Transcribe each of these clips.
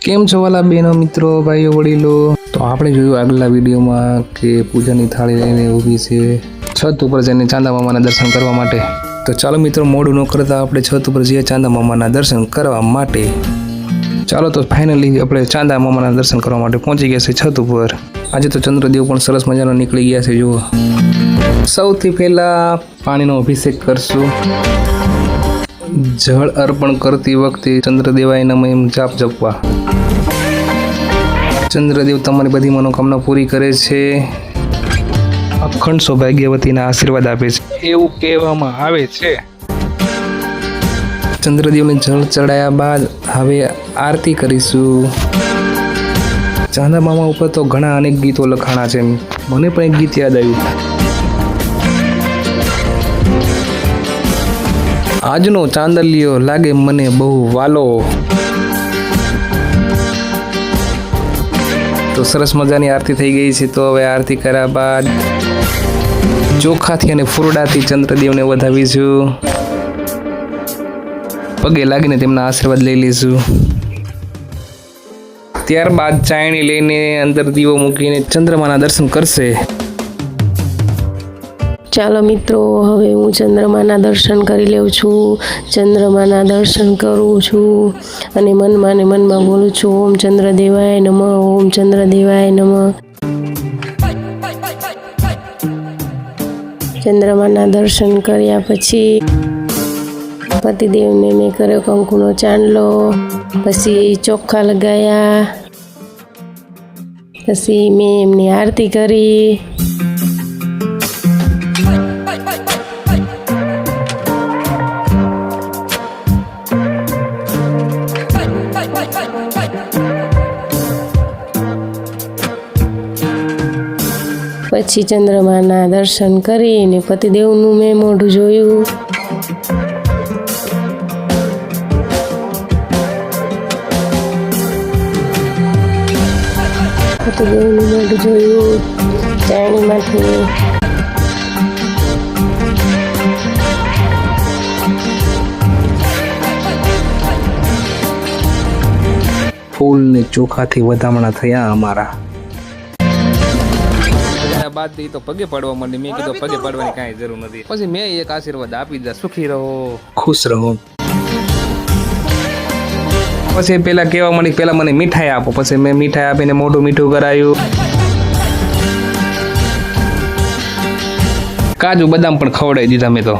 કેમ છો વાલા બહેનો મિત્રો ભાઈઓ વડીલો? તો આપણે જોયું આગલા વિડીયોમાં કે પૂજાની થાળી લઈને ઊભી છે છત ઉપર જઈને ચાંદા મામાના દર્શન કરવા માટે. તો ચાલો મિત્રો મોડું ન કરતા આપણે છત ઉપર જઈએ ચાંદા મામાના દર્શન કરવા માટે. ચાલો તો ફાઇનલી આપણે ચાંદા મામાના દર્શન કરવા માટે પહોંચી ગયા છે છત ઉપર. આજે તો ચંદ્રદેવ પણ સરસ મજાનો નીકળી ગયા છે. જુઓ, સૌથી પહેલા પાણીનો અભિષેક કરશું. જળ અર્પણ કરતી વખતે ચંદ્રદેવાય નમઃ એમ જાપ જપવા. ચંદ્રદેવ તમારી બધી મનોકામના પૂરી કરે છે, અખંડ સૌભાગ્યવતીના આશીર્વાદ આપે છે એવું કહેવામાં આવે છે. ચંદ્રદેવને જળ ચડાયા બાદ હવે આરતી કરીશું. ચાંદા મામા ઉપર તો ઘણા અનેક ગીતો લખાણા છે. મને પણ એક ગીત યાદ આવ્યું. આજનો ચાંદલિયો લાગે મને બહુ વાલો. તો સરસ મજાની આરતી થઈ ગઈ છે. તો હવે આરતી કર્યા બાદ ચોખાથી અને ફૂરડાથી ચંદ્રદેવને વધાવીશું. પગે લાગીને તેમના આશીર્વાદ લઈ લઈશું. ત્યારબાદ ચાયણી લઈને અંદર દીવો મૂકીને ચંદ્રમાના દર્શન કરશે. ચાલો મિત્રો, હવે હું ચંદ્રમાના દર્શન કરી લઉં છું. ચંદ્રમાના દર્શન કરું છું અને મનમાં ને મનમાં બોલું છું, ઓમ ચંદ્રદેવાય નમઃ, ઓમ ચંદ્રદેવાય નમઃ. ચંદ્રમાના દર્શન કર્યા પછી પતિદેવને મેં કર્યો કંકુનો ચાંદલો, પછી ચોખ્ખા લગાયા, પછી મેં એમની આરતી કરી. પછી ચંદ્રમાના દર્શન કરીને પતિદેવનું મેં મોઢું જોયું. પતિદેવનું મોઢું જોયું ચાયણીમાંથી. ફૂલ ને ચોખાથી વધામણા થયા અમારા. બાદ તો પગે પાડવા માંડી. મેં કીધું પગે પાડવાની કાંઈ જરૂર નથી. પછી મેં એક આશીર્વાદ આપી દીધા, સુખી રહો, ખુશ રહો. પછી પેલા કહેવા માંડી, પેલા મને મીઠાઈ આપો. પછી મેં મીઠાઈ આપીને મોઢું મીઠું કરાયું. કાજુ બદામ પણ ખવડાવી દીધા મેં તો.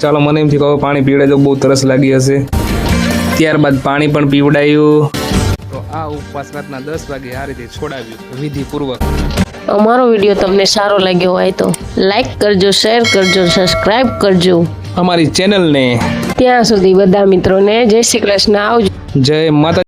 ચાલો, મને એમથી કહો પાણી પીવડાવી દો, બહુ તરસ લાગી હશે. ત્યારબાદ પાણી પણ પીવડાયું. આ ઉપવાસ રાતના 10 વાગે આ રીતે છોડાવ્યું વિધિપૂર્વક. અમારો વિડીયો તમને સારો લાગ્યો હોય તો લાઈક કરજો, શેર કરજો, સબસ્ક્રાઈબ કરજો અમારી ચેનલને. ત્યાં સુધી બધા મિત્રોને જય શ્રી કૃષ્ણ. આવજો. જય માતા.